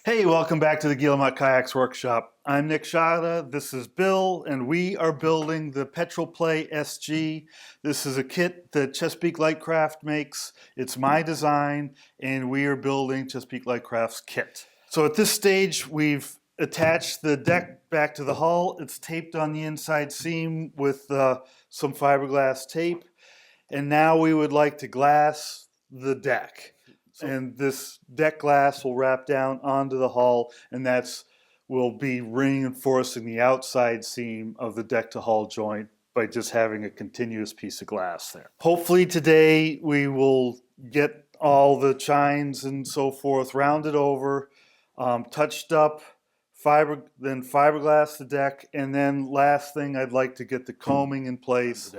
Hey, welcome back to the Guillemot Kayaks Workshop. I'm Nick Schade, this is Bill, and we are building the Petrel Play SG. This is a kit that Chesapeake Lightcraft makes. It's my design, and we are building Chesapeake Lightcraft's kit. So at this stage, we've attached the deck back to the hull. It's taped on the inside seam with some fiberglass tape, and now we would like to glass the deck. And this deck glass will wrap down onto the hull, and will be reinforcing the outside seam of the deck to hull joint by just having a continuous piece of glass there. Hopefully today we will get all the chines and so forth rounded over, touched up, then fiberglass the deck, and then last thing I'd like to get the combing in place.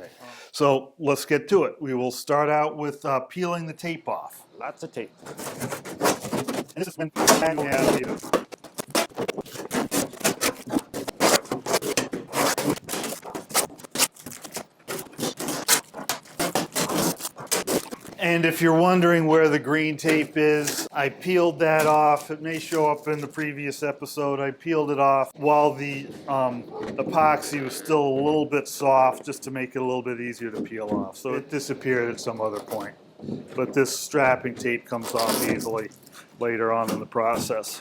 So let's get to it. We will start out with peeling the tape off. Lots of tape. And this is when And if you're wondering where the green tape is, I peeled that off. It may show up in the previous episode. I peeled it off while the epoxy was still a little bit soft, just to make it a little bit easier to peel off. So it disappeared at some other point. But this strapping tape comes off easily later on in the process.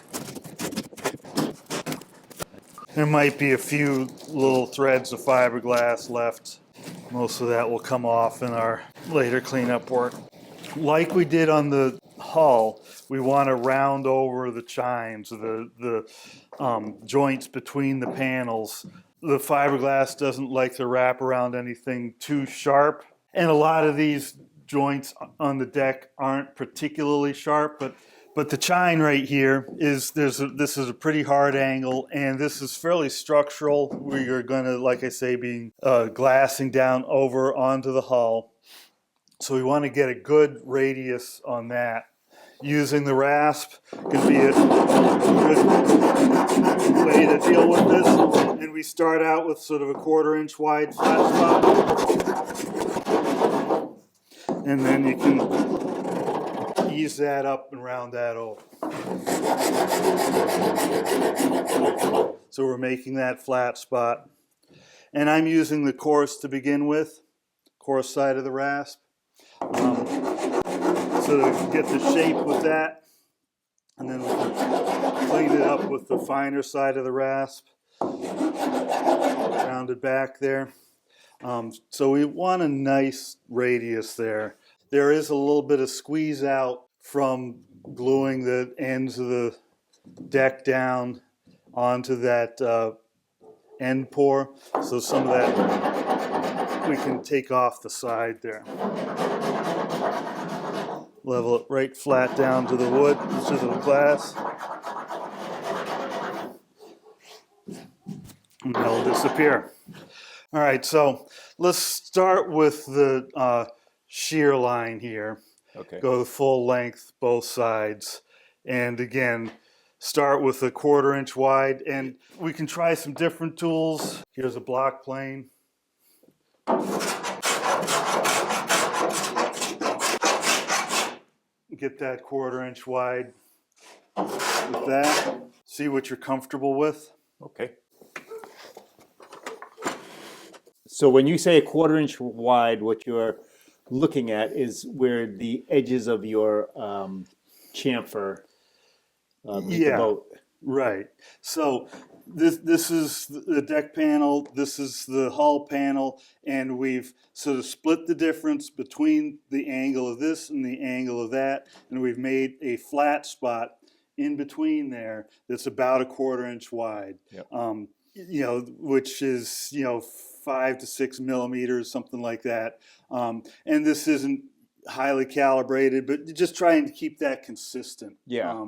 There might be a few little threads of fiberglass left. Most of that will come off in our later cleanup work. Like we did on the hull, we want to round over the chines, the joints between the panels. The fiberglass doesn't like to wrap around anything too sharp, and a lot of these joints on the deck aren't particularly sharp, but the chine right here is this is a pretty hard angle, and this is fairly structural. We are going to, like I say, be glassing down over onto the hull. So we want to get a good radius on that. Using the rasp can be a good way to deal with this. And we start out with sort of a 1/4 inch wide flat spot. And then you can ease that up and round that over. So we're making that flat spot. And I'm using the coarse to begin with, coarse side of the rasp. So to get the shape with that, and then we can clean it up with the finer side of the rasp, rounded back there. So we want a nice radius there. There is a little bit of squeeze out from gluing the ends of the deck down onto that end pour. So some of that we can take off the side there. Level it right flat down to the wood, to the glass. And that'll disappear. All right, so let's start with the shear line here. Okay. Go the full length, both sides. And again, start with a 1/4 inch wide. And we can try some different tools. Here's a block plane. Get that 1/4 inch wide with that. See what you're comfortable with. Okay. So when you say a 1/4 inch wide, what you're looking at is where the edges of your chamfer meet the boat. Right. So this is the deck panel, this is the hull panel, and we've sort of split the difference between the angle of this and the angle of that, and we've made a flat spot in between there that's about a 1/4 inch wide. Yep. Which is 5 to 6 millimeters, something like that. And this isn't highly calibrated, but just trying to keep that consistent. Yeah,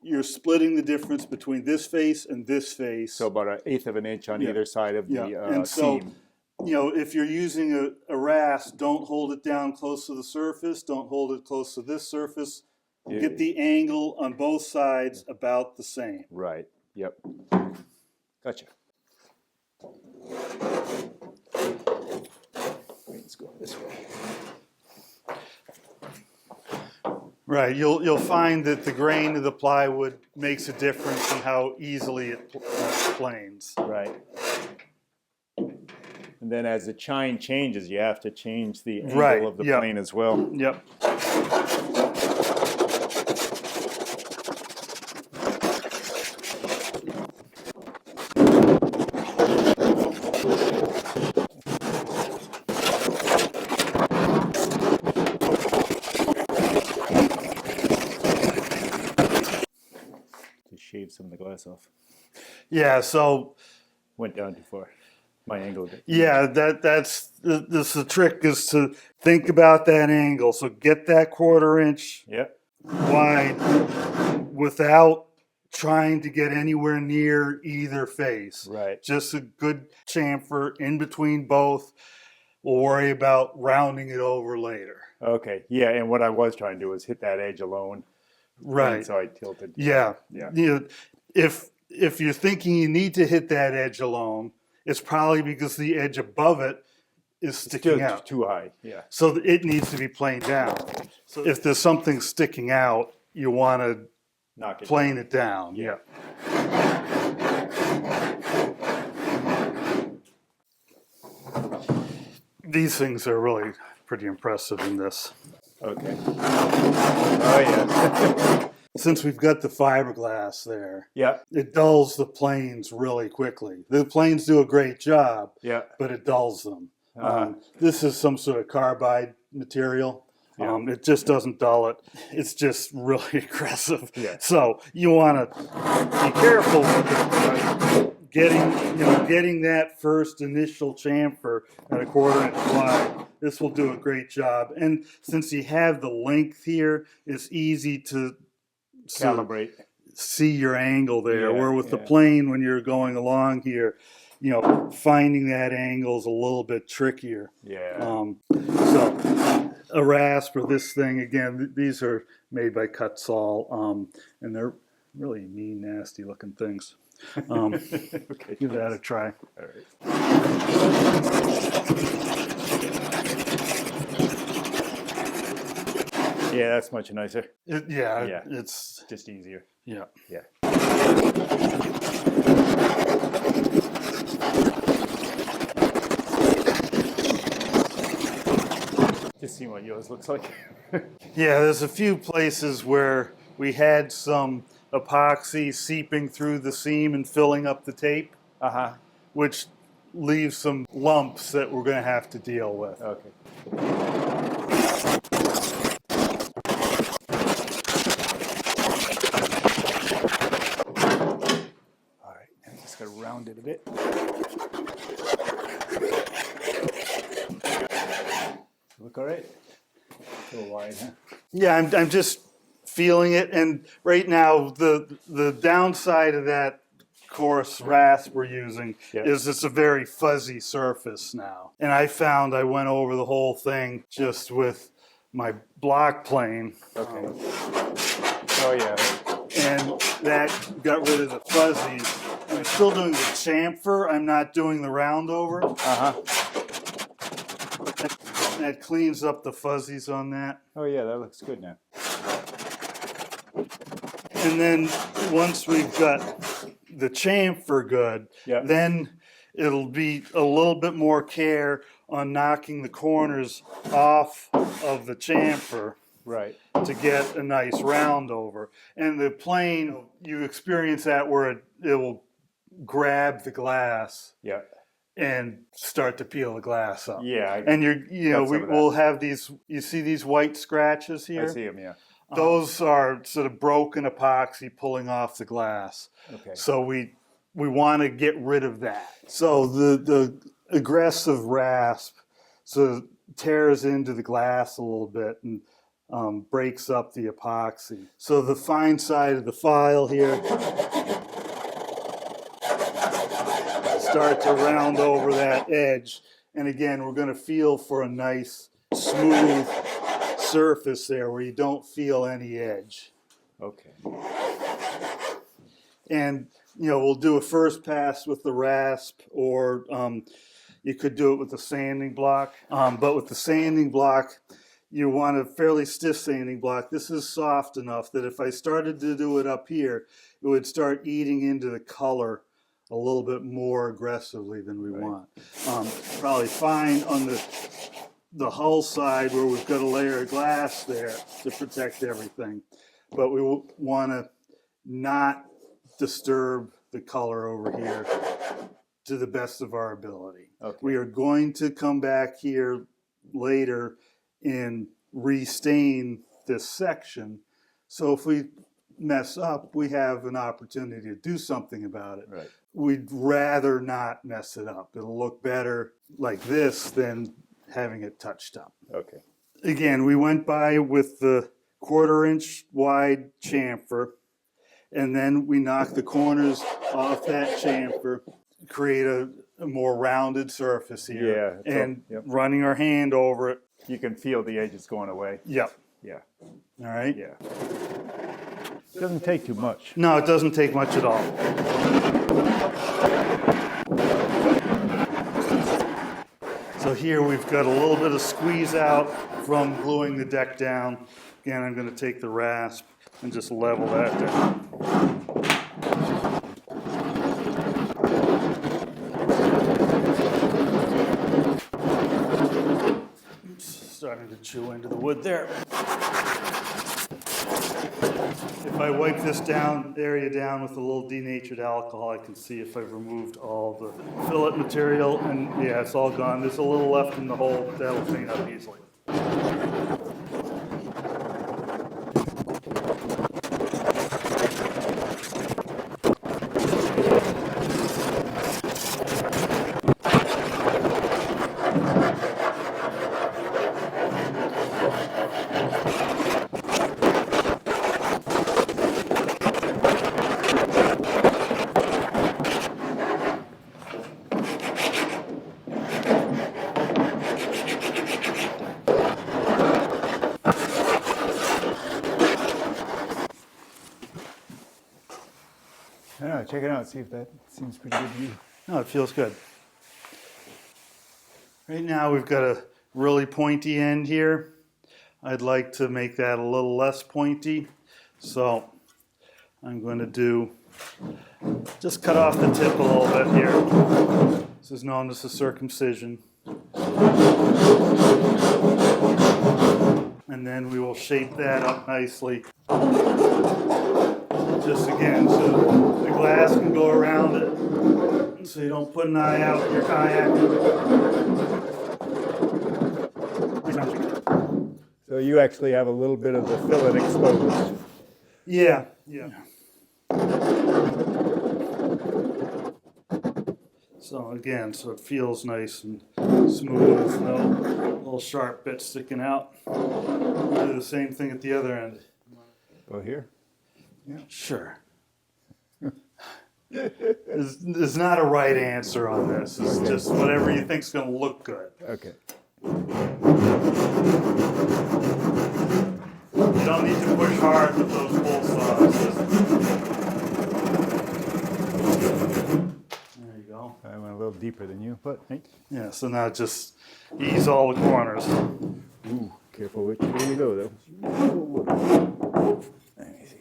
You're splitting the difference between this face and this face. So about 1/8 of an inch on either side of the and so, seam. If you're using a rasp, don't hold it down close to the surface. Don't hold it close to this surface. Yeah. Get the angle on both sides about the same. Right. Yep. Gotcha. Let's go this way. Right, you'll find that the grain of the plywood makes a difference in how easily it planes. Right. And then as the chine changes, you have to change the angle Right, of the yep. plane as well. Yep. To shave some of the glass off. Yeah, so Went down too far. My angle did. yeah, that's the trick is to think about that angle. So get that 1/4 inch Yep. wide without trying to get anywhere near either face. Right. Just a good chamfer in between both. We'll worry about rounding it over later. Okay. Yeah, and what I was trying to do was hit that edge alone. Right. And so I tilted. Yeah. Yeah. You know, if you're thinking you need to hit that edge alone, it's probably because the edge above it is sticking Still out. too high. Yeah. So it needs to be planed down. So if there's something sticking out, you want to Knock it plane it down. Yeah. These things are really pretty impressive in this. Okay. Oh, yeah. Since we've got the fiberglass there, Yeah. it dulls the planes really quickly. The planes do a great job, Yeah. but it dulls them. Uh-huh. This is some sort of carbide material. Yeah. It just doesn't dull it. It's just really aggressive. Yeah. So you want to be careful with getting that first initial chamfer at a 1/4 inch wide. This will do a great job. And since you have the length here, it's easy to Calibrate. see your angle there. Yeah, Where with the yeah. plane, when you're going along here, finding that angle is a little bit trickier. Yeah. So a rasp or this thing, again, these are made by Cutsall, and they're really mean, nasty looking things. Okay. Give that a try. All right. Yeah, that's much nicer. Yeah, it's Just easier. yeah. Yeah. Just see what yours looks like. Yeah, there's a few places where we had some epoxy seeping through the seam and filling up the tape, Uh-huh. which leaves some lumps that we're going to have to deal with. Okay. All right, I'm just gonna round it a bit. Look all right? A little wide, huh? Yeah, I'm just feeling it, and right now the downside of that coarse rasp we're using Yeah. is it's a very fuzzy surface now. And I found I went over the whole thing just with my block plane. Okay. Oh yeah. And that got rid of the fuzzies. I'm still doing the chamfer. I'm not doing the round over. Uh-huh. That cleans up the fuzzies on that. Oh yeah, that looks good now. And then once we've got the chamfer good, Yeah. then it'll be a little bit more care on knocking the corners off of the chamfer Right. to get a nice round over. And the plane, you experience that where it will grab the glass Yeah. and start to peel the glass up. Yeah. And got some of that. we'll have these, you see these white scratches here? I see them, yeah. Those are sort of broken epoxy pulling off the glass. Okay. So we want to get rid of that. So the aggressive rasp tears into the glass a little bit and breaks up the epoxy. So the fine side of the file here, start to round over that edge. And again, we're going to feel for a nice smooth surface there where you don't feel any edge. Okay. And we'll do a first pass with the rasp, or you could do it with the sanding block. But with the sanding block, you want a fairly stiff sanding block. This is soft enough that if I started to do it up here, it would start eating into the color a little bit more aggressively than we want. Probably fine on the hull side where we've got a layer of glass there to protect everything. But we want to not disturb the color over here to the best of our ability. Okay. We are going to come back here later and restain this section. So if we mess up, we have an opportunity to do something about it. Right. We'd rather not mess it up. It'll look better like this than having it touched up. Okay. Again, we went by with the 1/4 inch wide chamfer, and then we knocked the corners off that chamfer, create a more rounded surface here. Yeah. And running our hand over it. You can feel the edges going away. Yep. Yeah. All right. Yeah. It doesn't take too much. No, it doesn't take much at all. So here we've got a little bit of squeeze out from gluing the deck down. Again, I'm going to take the rasp and just level that down. Starting to chew into the wood there. If I wipe this area down with a little denatured alcohol, I can see if I've removed all the fillet material, and yeah, it's all gone. There's a little left in the hole. That'll clean up easily. Yeah, check it out. See if that seems pretty good to you. No, it feels good. Right now we've got a really pointy end here. I'd like to make that a little less pointy. So I'm going to just cut off the tip a little bit here. This is known as a circumcision. And then we will shape that up nicely. Just again, so the glass can go around it, so you don't put an eye out in your kayak. So you actually have a little bit of the fillet exposed. Yeah, yeah. So again, so it feels nice and smooth, no little sharp bits sticking out. We'll do the same thing at the other end. Go here. Yeah, sure. There's not a right answer on this. It's just whatever you think's going to look good. Okay. You don't need to push hard with those pull saws. There you go. I went a little deeper than you, but hey. Yeah, so now just ease all the corners. Ooh, careful which way you go, though. Let me see.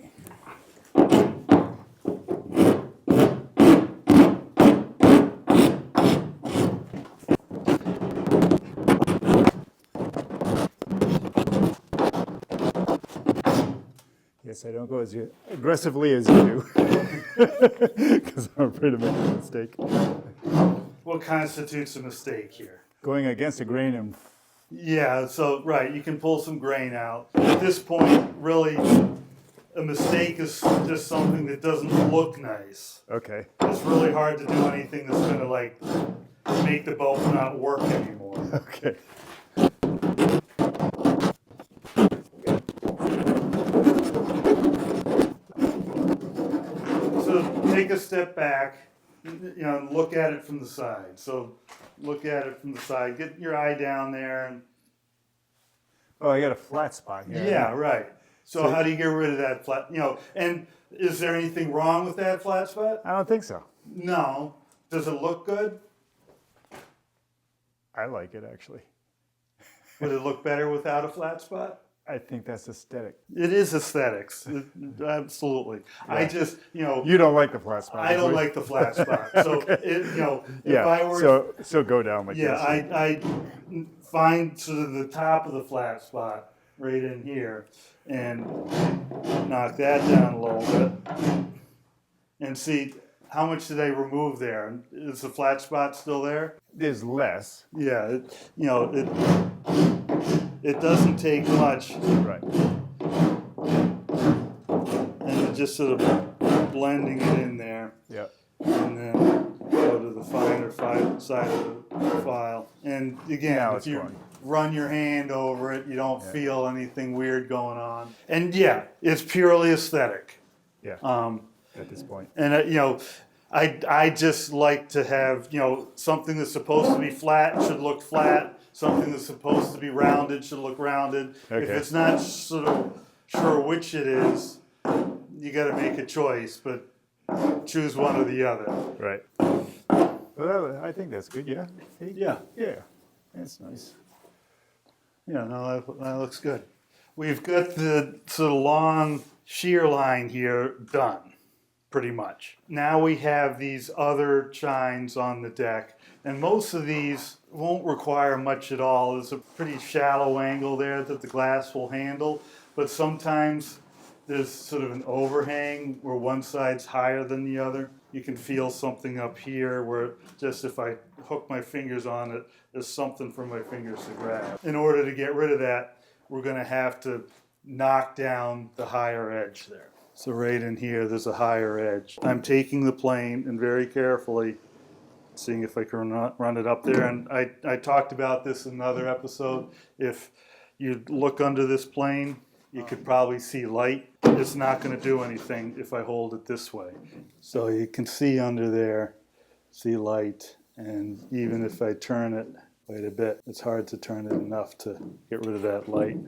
Yes, I don't go as aggressively as you do, because I'm afraid of making a mistake. What constitutes a mistake here? Going against the grain and Yeah, so right, you can pull some grain out. At this point, really, a mistake is just something that doesn't look nice. okay. It's really hard to do anything that's going to like make the bolt not work anymore. Okay. So take a step back, you know, and look at it from the side. So look at it from the side. Get your eye down there and Oh, I got a flat spot here. yeah, right. So how do you get rid of that flat? You know, and is there anything wrong with that flat spot? I don't think so. No. Does it look good? I like it, actually. Would it look better without a flat spot? I think that's aesthetic. It is aesthetics, absolutely. I just, You don't like the flat spot. I don't like the flat spot. So, if I were, so go down like yeah, this. I find sort of the top of the flat spot right in here and knock that down a little bit and see how much did I remove there? Is the flat spot still there? There's less. Yeah, it doesn't take much, Right. and just sort of blending it in there. Yeah. And then go to the finer side of the file. And again, Now if it's you going. run your hand over it, you don't feel anything weird going on. And yeah, it's purely aesthetic. Yeah. At this point. And I just like to have something that's supposed to be flat should look flat. Something that's supposed to be rounded should look rounded. Okay. If it's not sort of sure which it is, you got to make a choice. But choose one or the other. Right. Well, I think that's good. Yeah. Yeah. Yeah. That's nice. Yeah, no, that looks good. We've got the sort of long shear line here done, pretty much. Now we have these other chines on the deck, and most of these won't require much at all. There's a pretty shallow angle there that the glass will handle, but sometimes there's sort of an overhang where one side's higher than the other. You can feel something up here where just if I hook my fingers on it, there's something for my fingers to grab. In order to get rid of that, we're going to have to knock down the higher edge there. So right in here, there's a higher edge. I'm taking the plane and very carefully seeing if I can run it up there. And I talked about this in another episode. If you look under this plane, you could probably see light. It's not going to do anything if I hold it this way. So you can see under there, see light. And even if I turn it quite a bit, it's hard to turn it enough to get rid of that light.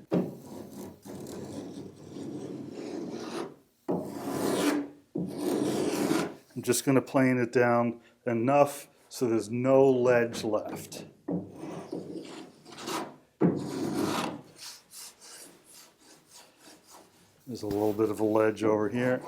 I'm just going to plane it down enough so there's no ledge left. There's a little bit of a ledge over here.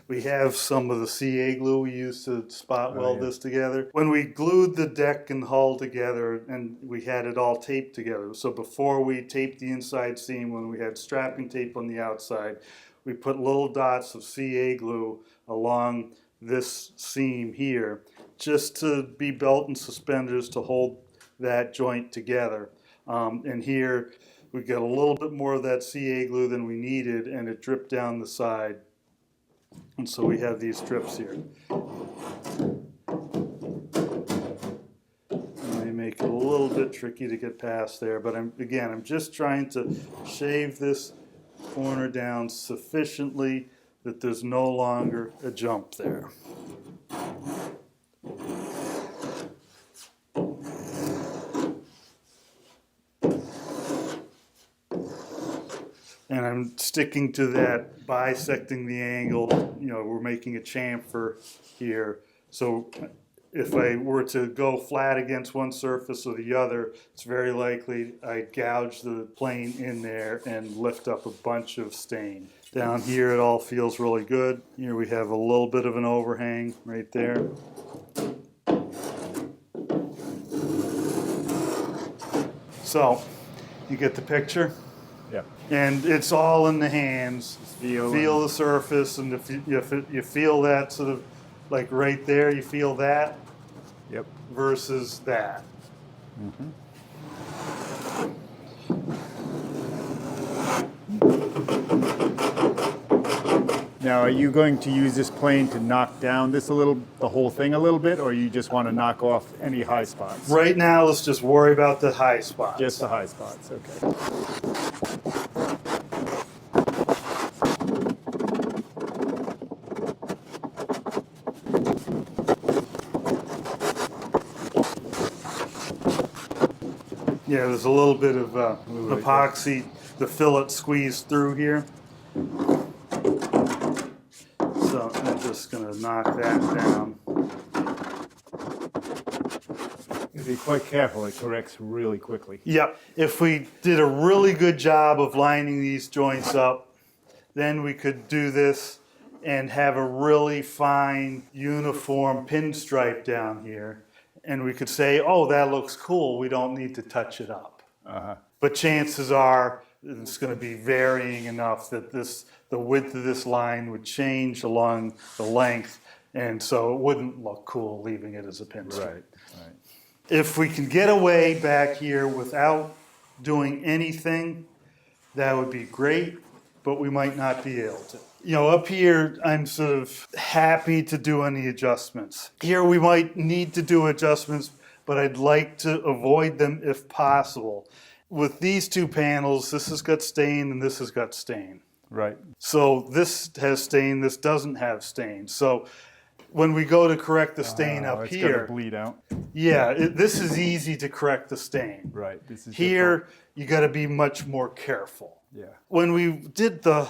We have some of the CA glue we used to spot weld this together. When we glued the deck and hull together and we had it all taped together, so before we taped the inside seam, when we had strapping tape on the outside, we put little dots of CA glue along this seam here just to be belt and suspenders to hold that joint together. And here we got a little bit more of that CA glue than we needed, and it dripped down the side. And so we have these strips here. And they make it a little bit tricky to get past there, but I'm just trying to shave this corner down sufficiently that there's no longer a jump there. And I'm sticking to that, bisecting the angle. We're making a chamfer here. So if I were to go flat against one surface or the other, it's very likely I'd gouge the plane in there and lift up a bunch of stain. Down here, it all feels really good. Here we have a little bit of an overhang right there. So, you get the picture? Yeah. And it's all in the hands. Feel the surface, and if you feel that sort of like right there, you feel that. Yep. Versus that. Mm-hmm. Now, are you going to use this plane to knock down the whole thing a little bit, or you just want to knock off any high spots? Right now, let's just worry about the high spots. Just the high spots, okay. Yeah, there's a little bit of epoxy, the fillet squeezed through here. So I'm just going to knock that down. If you're quite careful, it corrects really quickly. Yep. If we did a really good job of lining these joints up, then we could do this and have a really fine, uniform pinstripe down here. And we could say, oh, that looks cool. We don't need to touch it up. But chances are it's going to be varying enough that the width of this line would change along the length. And so it wouldn't look cool leaving it as a pinstripe. Right. If we can get away back here without doing anything, that would be great, but we might not be able to. You know, up here, I'm sort of happy to do any adjustments. Here we might need to do adjustments, but I'd like to avoid them if possible. With these two panels, this has got stain and this has got stain. Right. So this has stain, this doesn't have stain. So when we go to correct the stain up it's here, gonna bleed out. yeah, this is easy to correct the stain. Right. This is Here, you got to be much more careful. Yeah. When we did the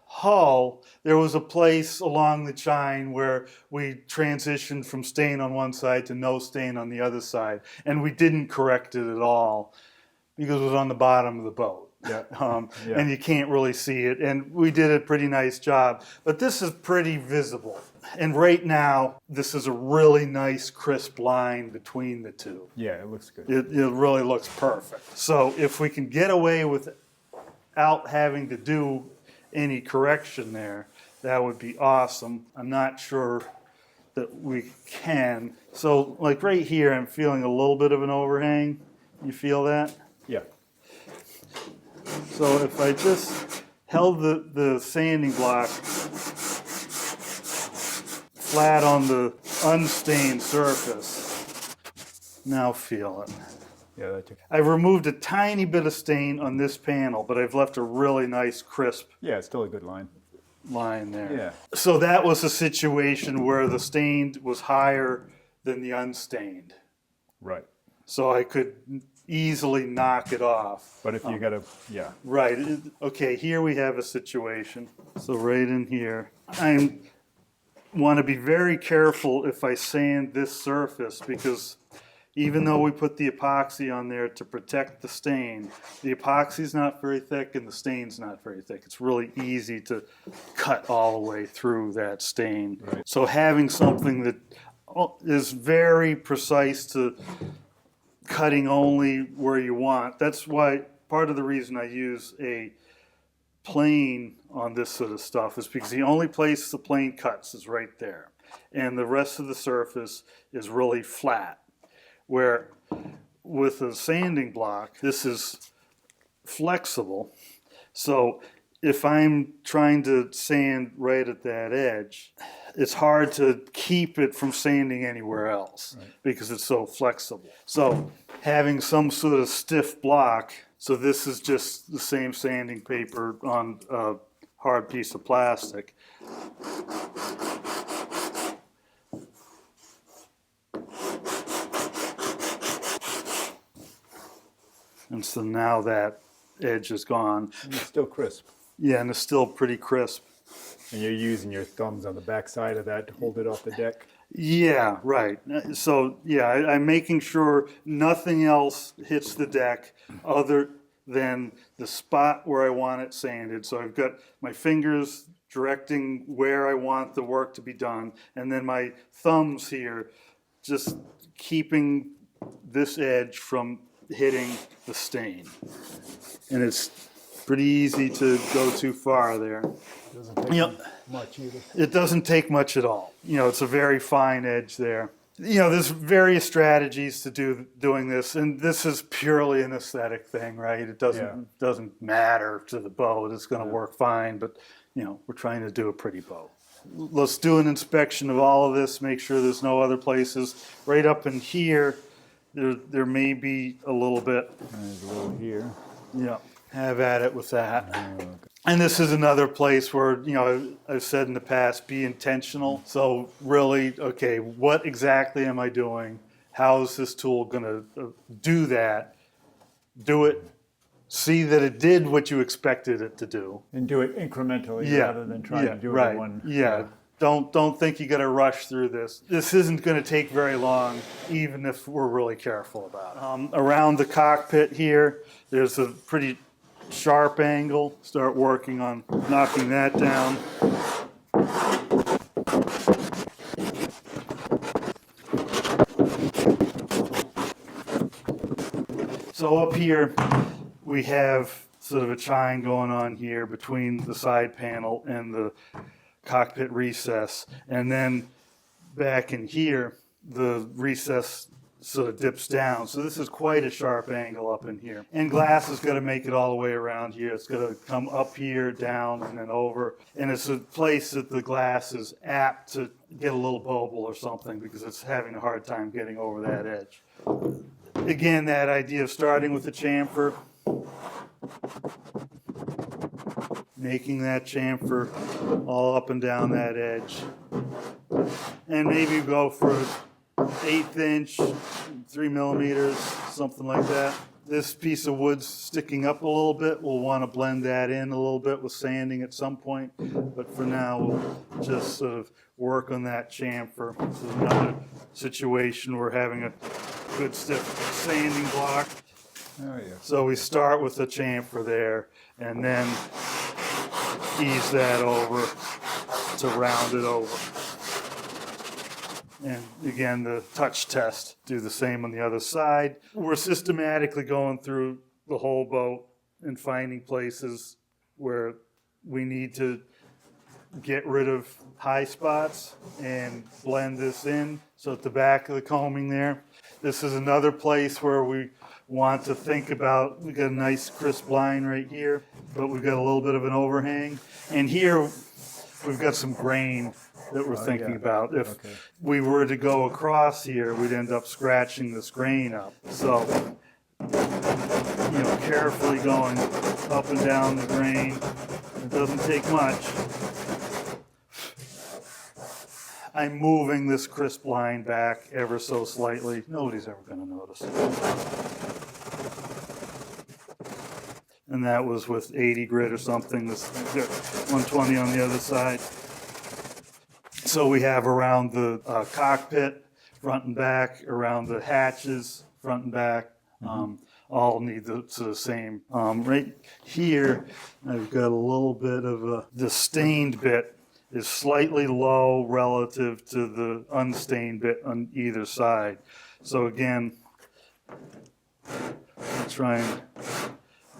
hull, there was a place along the chine where we transitioned from stain on one side to no stain on the other side, and we didn't correct it at all because it was on the bottom of the boat. Yeah. And you can't really see it, and we did a pretty nice job. But this is pretty visible. And right now, this is a really nice crisp line between the two. Yeah, it looks good. It really looks perfect. So if we can get away without having to do any correction there, that would be awesome. I'm not sure that we can. So like right here, I'm feeling a little bit of an overhang. You feel that? Yeah. So if I just held the sanding block flat on the unstained surface, now feel it. Yeah, that took. I've removed a tiny bit of stain on this panel, but I've left a really nice crisp Yeah, it's still a good line. line there. Yeah. So that was a situation where the stained was higher than the unstained. Right. So I could easily knock it off. But if you gotta, yeah. Right. Okay, here we have a situation. So right in here, I want to be very careful if I sand this surface, because even though we put the epoxy on there to protect the stain, the epoxy's not very thick and the stain's not very thick. It's really easy to cut all the way through that stain. Right. So having something that is very precise to cutting only where you want, that's why part of the reason I use a plane on this sort of stuff is because the only place the plane cuts is right there. And the rest of the surface is really flat. Where with a sanding block, this is flexible. So if I'm trying to sand right at that edge, it's hard to keep it from sanding anywhere else because it's so flexible. So having some sort of stiff block, so this is just the same sanding paper on a hard piece of plastic. And so now that edge is gone. And it's still crisp. Yeah, and it's still pretty crisp. And you're using your thumbs on the back side of that to hold it off the deck. Yeah, right. So yeah, I'm making sure nothing else hits the deck other than the spot where I want it sanded. So I've got my fingers directing where I want the work to be done, and then my thumbs here just keeping this edge from hitting the stain. And it's pretty easy to go too far there. Doesn't take much either. It doesn't take much at all. You know, it's a very fine edge there. You know, there's various strategies to doing this, and this is purely an aesthetic thing, right? It doesn't matter to the boat. It's going to work fine, but you know, we're trying to do a pretty boat. Let's do an inspection of all of this, make sure there's no other places. Right up in here, there may be a little bit. There's a little here. Yeah, have at it with that. And this is another place where, you know, I've said in the past, be intentional. So really, okay, what exactly am I doing? How is this tool going to do that? Do it. See that it did what you expected it to do. And do it incrementally rather than trying to do it in one. Yeah. Don't think you got to rush through this. This isn't going to take very long, even if we're really careful about it. Around the cockpit here, there's a pretty sharp angle. Start working on knocking that down. So up here, we have sort of a chine going on here between the side panel and the cockpit recess. And then back in here, the recess sort of dips down. So this is quite a sharp angle up in here. And glass is going to make it all the way around here. It's going to come up here, down, and then over. And it's a place that the glass is apt to get a little bobble or something because it's having a hard time getting over that edge. Again, that idea of starting with the chamfer, making that chamfer all up and down that edge, and maybe go for 1/8 inch, 3 millimeters, something like that. This piece of wood's sticking up a little bit. We'll want to blend that in a little bit with sanding at some point, but for now we'll just sort of work on that chamfer. This is another situation where having a good stiff sanding block. Oh, yeah. So we start with the chamfer there and then ease that over to round it over. And again, the touch test, do the same on the other side. We're systematically going through the whole boat and finding places where we need to get rid of high spots and blend this in. So at the back of the combing there, this is another place where we want to think about, we got a nice crisp line right here, but we've got a little bit of an overhang. And here we've got some grain that we're thinking about. If we were to go across here, we'd end up scratching this grain up. So, carefully going up and down the grain. It doesn't take much. I'm moving this crisp line back ever so slightly. Nobody's ever going to notice. And that was with 80 grit or something. This 120 on the other side. So we have around the cockpit, front and back, around the hatches, front and back, all need the same. Right here, I've got a little bit of the stained bit is slightly low relative to the unstained bit on either side. So again, I'll try and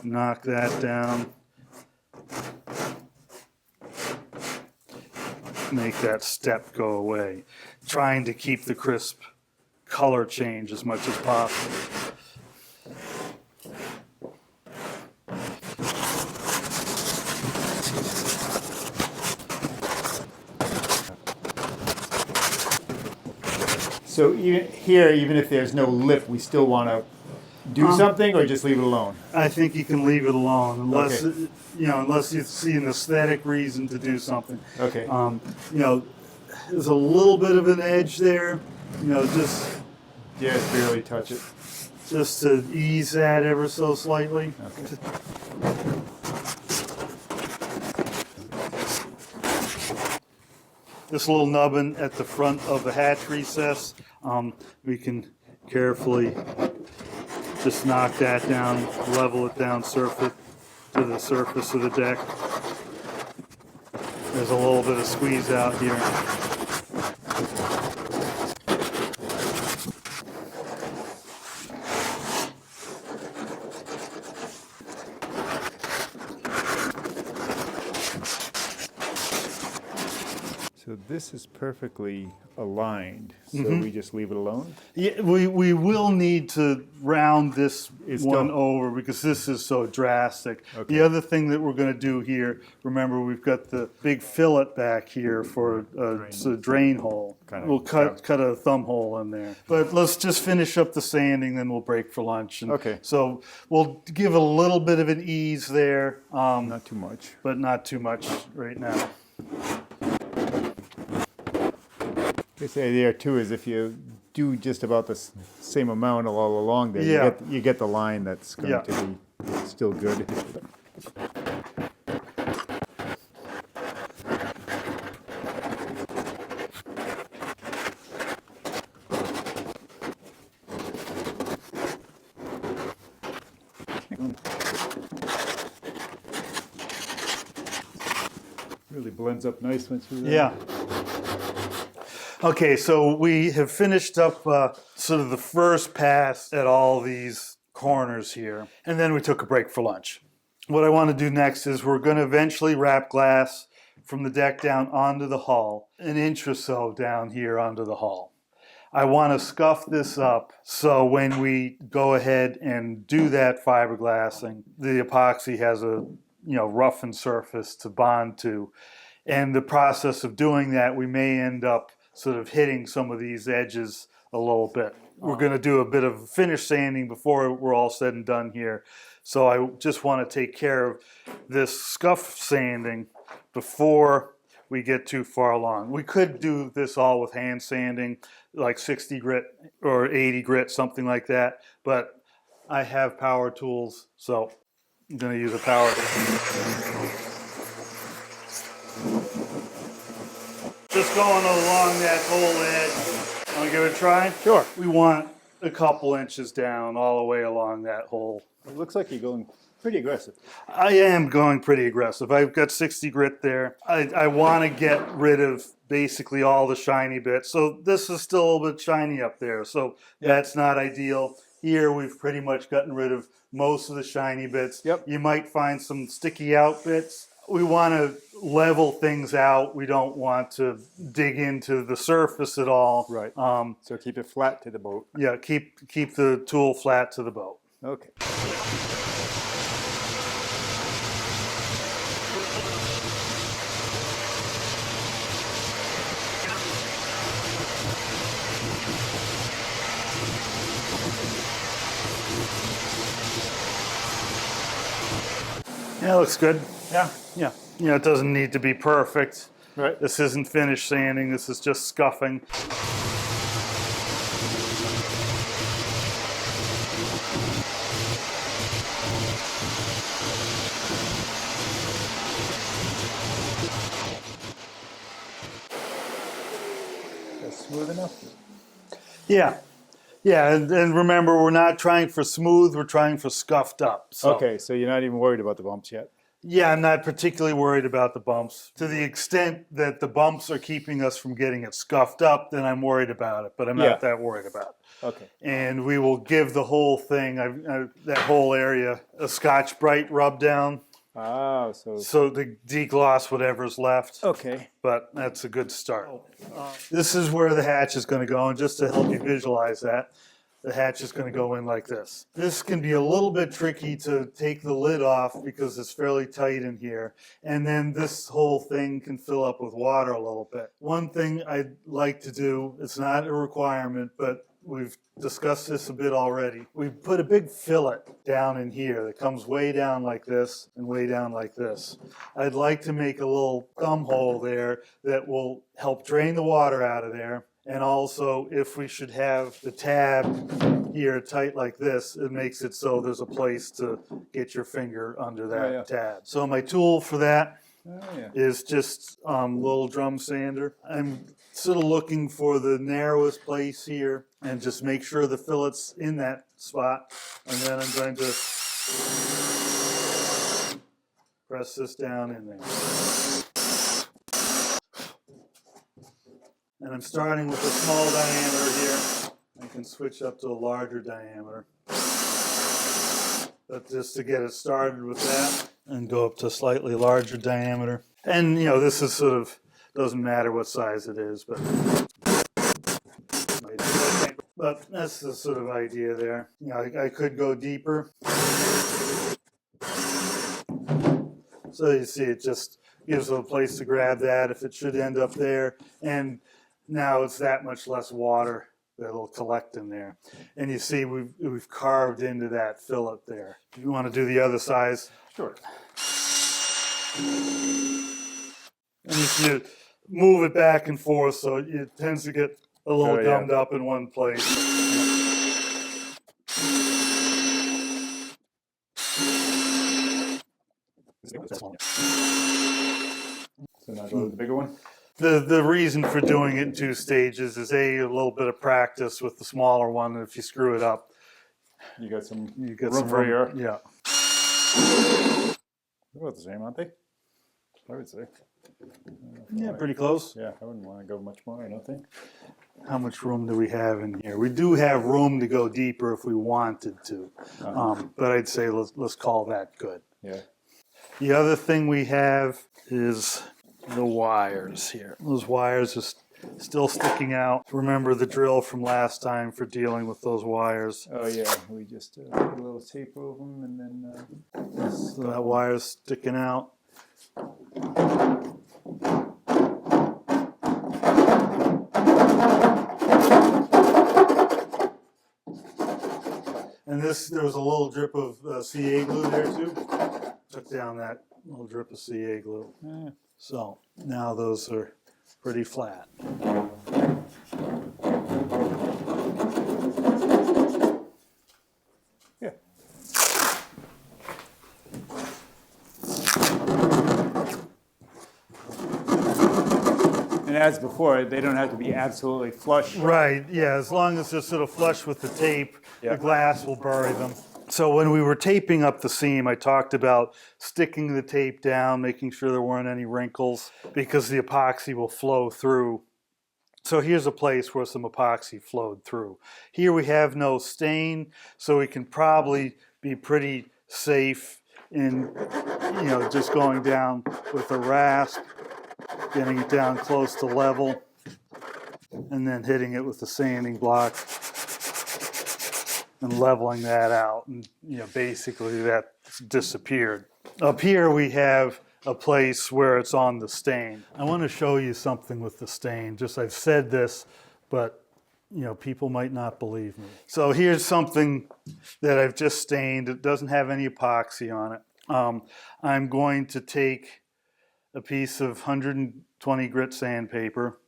knock that down. Make that step go away. Trying to keep the crisp color change as much as possible. So even if there's no lip, we still want to do something, or just leave it alone? I think you can leave it alone unless unless you see an aesthetic reason to do something. Okay. There's a little bit of an edge there. Just barely touch it. Just to ease that ever so slightly. Okay. This little nubbin at the front of the hatch recess, we can carefully just knock that down, level it down, surface to the surface of the deck. There's a little bit of squeeze out here. So this is perfectly aligned, so we just leave it alone? Yeah, we will need to round this one done. over because this is so drastic. Okay. The other thing that we're going to do here, remember we've got the big fillet back here for a drain hole. We'll cut a thumb hole in there. But let's just finish up the sanding, then we'll break for lunch. Okay. So we'll give a little bit of an ease there. Not too much. But not too much right now. The idea too is if you do just about the same amount all along there, you get the line that's going to be still good. blends up nice once you. Yeah. Okay, so we have finished up sort of the first pass at all these corners here, and then we took a break for lunch. What I want to do next is we're going to eventually wrap glass from the deck down onto the hull, an inch or so down here onto the hull. I want to scuff this up so when we go ahead and do that fiberglassing, the epoxy has a roughened surface to bond to. And the process of doing that, we may end up sort of hitting some of these edges a little bit. We're going to do a bit of finish sanding before we're all said and done here. So I just want to take care of this scuff sanding before we get too far along. We could do this all with hand sanding, like 60 grit or 80 grit, something like that. But I have power tools, so I'm going to use a power tool. Just going along that whole edge. Want to give it a try? Sure. We want a couple inches down all the way along that hole. It looks like you're going pretty aggressive. I am going pretty aggressive. I've got 60 grit there. I want to get rid of basically all the shiny bits. So this is still a little bit shiny up there. So that's not ideal. Here we've pretty much gotten rid of most of the shiny bits. Yep. You might find some sticky out bits. We want to level things out. We don't want to dig into the surface at all. Right. So keep it flat to the boat. Yeah, keep the tool flat to the boat. Okay. Yeah, looks good. Yeah. Yeah. It doesn't need to be perfect. Right. This isn't finished sanding. This is just scuffing. That's smooth enough? Yeah. Yeah, and remember, we're not trying for smooth. We're trying for scuffed up. So. Okay, so you're not even worried about the bumps yet? Yeah, I'm not particularly worried about the bumps. To the extent that the bumps are keeping us from getting it scuffed up, then I'm worried about it, but I'm not that worried about it. Okay. And we will give the whole thing, that whole area, a Scotch Brite rub down. Ah, so to degloss whatever's left. okay. But that's a good start. This is where the hatch is going to go, and just to help you visualize that, the hatch is going to go in like this. This can be a little bit tricky to take the lid off because it's fairly tight in here. And then this whole thing can fill up with water a little bit. One thing I'd like to do, it's not a requirement, but we've discussed this a bit already. We put a big fillet down in here that comes way down like this and way down like this. I'd like to make a little thumb hole there that will help drain the water out of there. And also, if we should have the tab here tight like this, it makes it so there's a place to get your finger under that tab. So my tool for that is just a little drum sander. I'm sort of looking for the narrowest place here and just make sure the fillet's in that spot. And then I'm going to press this down in there. And I'm starting with a small diameter here. I can switch up to a larger diameter. But just to get it started with that, and go up to slightly larger diameter. And this is sort of, doesn't matter what size it is, but that's the sort of idea there. I could go deeper. So you see, it just gives a place to grab that if it should end up there. And now it's that much less water that'll collect in there. And you see we've carved into that fillet there. If you want to do the other size. Sure. And if you move it back and forth, so it tends to get a little gummed up in one place. So now go to the bigger one? The reason for doing it in two stages is a little bit of practice with the smaller one. And if you screw it up, You got some room room for your. Yeah. They're about the same, aren't they? I would say. Yeah, pretty close. Yeah, I wouldn't want to go much more, I don't think. How much room do we have in here? We do have room to go deeper if we wanted to, but I'd say let's call that good. Yeah. The other thing we have is the wires here. Those wires are still sticking out. Remember the drill from last time for dealing with those wires. Oh yeah, we just put a little tape over them and then. So that wire's sticking out. And there was a little drip of CA glue there too. Took down that little drip of CA glue. Yeah. So now those are pretty flat. Yeah. And as before, they don't have to be absolutely flush. Right, yeah, as long as they're sort of flush with the tape, Yeah. the glass will bury them. So when we were taping up the seam, I talked about sticking the tape down, making sure there weren't any wrinkles, because the epoxy will flow through. So here's a place where some epoxy flowed through. Here we have no stain, so we can probably be pretty safe in, just going down with a rasp, getting it down close to level, and then hitting it with the sanding block and leveling that out, and basically that's disappeared. Up here we have a place where it's on the stain. I want to show you something with the stain. I've said this, but people might not believe me. So here's something that I've just stained. It doesn't have any epoxy on it. I'm going to take a piece of 120 grit sandpaper.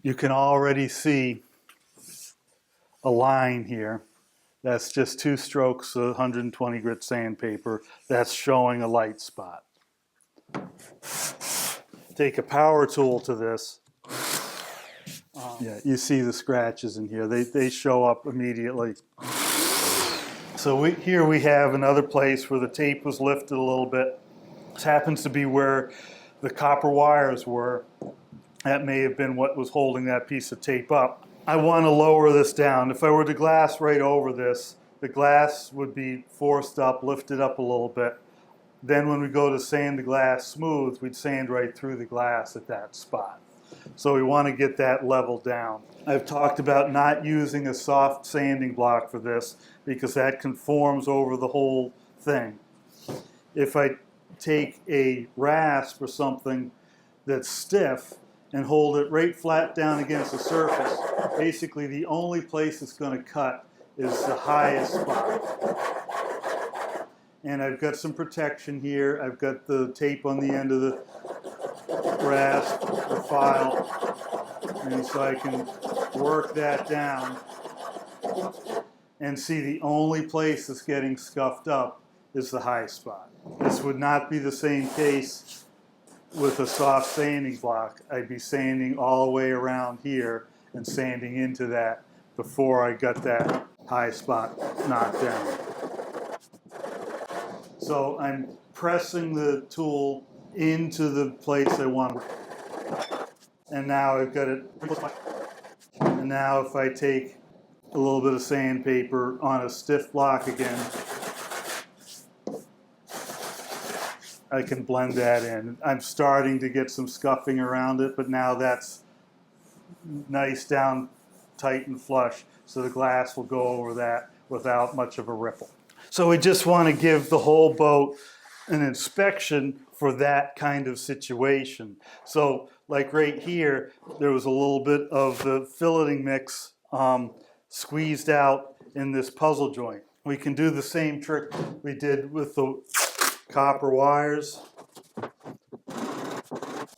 You can already see a line here. That's just 2 strokes of 120 grit sandpaper. That's showing a light spot. Take a power tool to this. Yeah, you see the scratches in here. They show up immediately. So here we have another place where the tape was lifted a little bit. This happens to be where the copper wires were. That may have been what was holding that piece of tape up. I want to lower this down. If I were to glass right over this, the glass would be forced up, lifted up a little bit. Then when we go to sand the glass smooth, we'd sand right through the glass at that spot. So we want to get that level down. I've talked about not using a soft sanding block for this because that conforms over the whole thing. If I take a rasp or something that's stiff and hold it right flat down against the surface, basically the only place it's going to cut is the highest spot. And I've got some protection here. I've got the tape on the end of the rasp, the file, and so I can work that down and see the only place that's getting scuffed up is the high spot. This would not be the same case with a soft sanding block. I'd be sanding all the way around here and sanding into that before I got that high spot knocked down. So I'm pressing the tool into the place I want. And now I've got it. And now if I take a little bit of sandpaper on a stiff block again, I can blend that in. I'm starting to get some scuffing around it, but now that's nice down tight and flush, so the glass will go over that without much of a ripple. So we just want to give the whole boat an inspection for that kind of situation. So like right here, there was a little bit of the filleting mix squeezed out in this puzzle joint. We can do the same trick we did with the copper wires.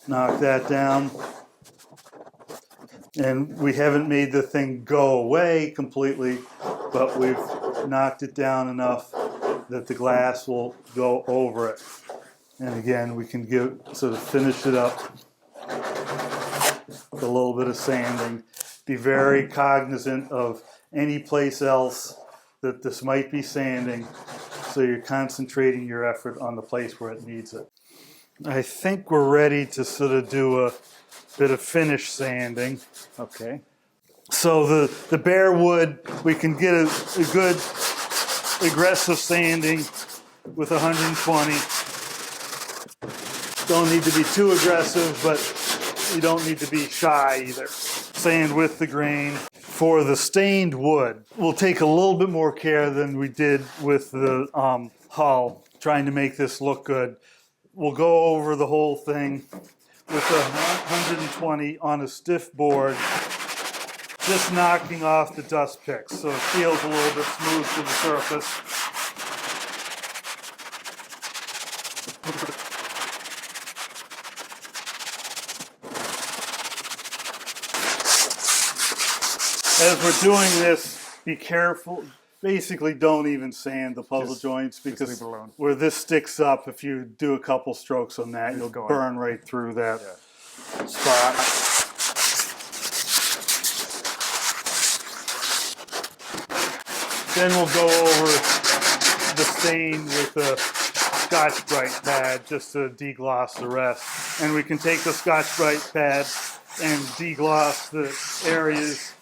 Knock that down. And we haven't made the thing go away completely, but we've knocked it down enough that the glass will go over it. And again, we can sort of finish it up with a little bit of sanding. Be very cognizant of any place else that this might be sanding, so you're concentrating your effort on the place where it needs it. I think we're ready to sort of do a bit of finish sanding. Okay. So the bare wood, we can get a good aggressive sanding with 120. Don't need to be too aggressive, but you don't need to be shy either. Sand with the grain. For the stained wood, we'll take a little bit more care than we did with the hull, trying to make this look good. We'll go over the whole thing with a 120 on a stiff board, just knocking off the dust picks so it feels a little bit smooth to the surface. As we're doing this, be careful. Basically, don't even sand the puzzle joints because where this sticks up, if you do a couple strokes on that, you'll burn right through that spot. Then we'll go over the stain with a Scotch-Brite pad just to degloss the rest. And we can take the Scotch-Brite pad and degloss the areas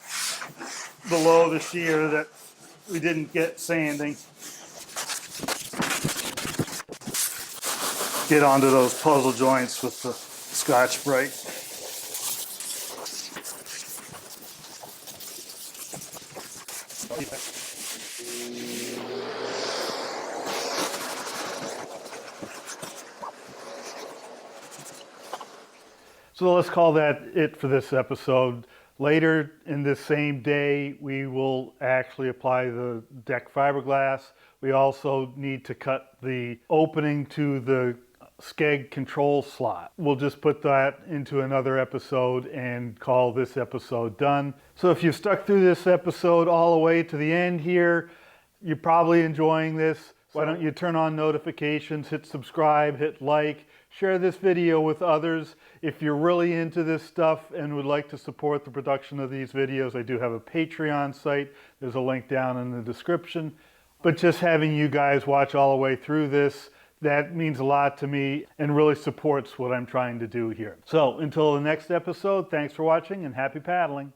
below the shear that we didn't get sanding. Get onto those puzzle joints with the Scotch-Brite. So let's call that it for this episode. Later in this same day, we will actually apply the deck fiberglass. We also need to cut the opening to the skeg control slot. We'll just put that into another episode and call this episode done. So if you've stuck through this episode all the way to the end here, you're probably enjoying this. Why don't you turn on notifications, hit subscribe, hit like, share this video with others. If you're really into this stuff and would like to support the production of these videos, I do have a Patreon site. There's a link down in the description. But just having you guys watch all the way through this, that means a lot to me and really supports what I'm trying to do here. So until the next episode, thanks for watching and happy paddling.